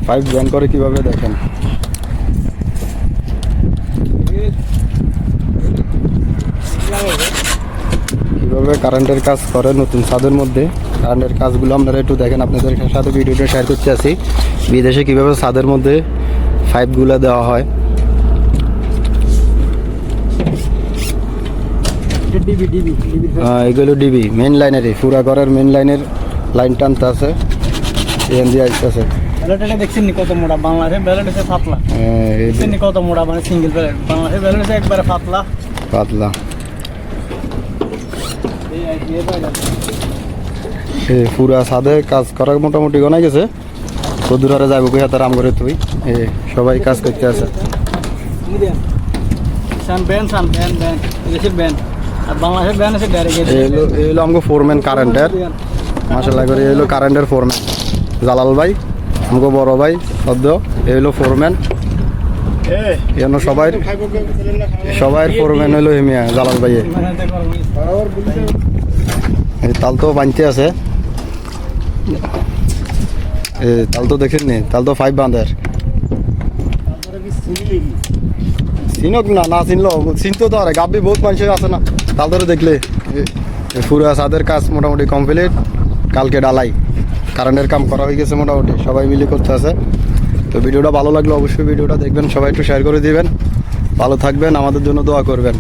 Pipe join করে কিভাবে দেখেন। কিভাবে কারেন্টের কাজ করে নতুন ছাদের মধ্যে, কারেন্টের কাজগুলো আপনারা একটু দেখেন। আপনাদের সাথে ভিডিওটা শেয়ার করতে আসি বিদেশে কিভাবে ছাদের মধ্যে পাইপগুলো দেওয়া হয়। এগুলো ডিবি মেন লাইনেরই, পুরা ঘরের মেন লাইনের লাইন টানতে আছে, এখান দিয়ে আসতেছে। দেখছেন কত মোটা, বাংলাদেশের ব্যালেট আছে পাতলা, দেখছেন কত মোটা, মানে সিঙ্গেল ব্যালেট। বাংলাদেশের ব্যালেট আছে একবারে পাতলা পাতলা। পুরা ছাদে কাজ করা মোটামুটি গনাই গেছে। কদুর হারে যাবো কই হাতে রাম করে তুই সবাই কাজ করতে আছে। বাংলাদেশের ব্যান আছে ডাইরেক্ট। এলো আমাকে ফোরম্যান কারেন্টের, মাশাআল্লাহ করে এলো কারেন্টের ফোরম্যান জালাল ভাই, আমাকে বড় ভাই সদ্য এলো ফোরম্যান। সবাই ফোরম্যান হইলো হেমিয়া জালাল ভাই। তাল তো বাঁধতে আছে, তাল তো দেখেন নি, তাল তো 5 বাঁধের। চিনক না, না চিনলো চিনতো তো আর গাবি বহুত মানুষ আছে না। তাল ধরে দেখলে পুরা ছাদের কাজ মোটামুটি কমপ্লিট। কালকে ডালাই কারেন্টের কাম করা হয়ে গেছে মোটামুটি, সবাই মিলে করতে আছে। তো ভিডিওটা ভালো লাগলে অবশ্যই ভিডিওটা দেখবেন, সবাই একটু শেয়ার করে দিবেন। ভালো থাকবেন, আমাদের জন্য দোয়া করবেন।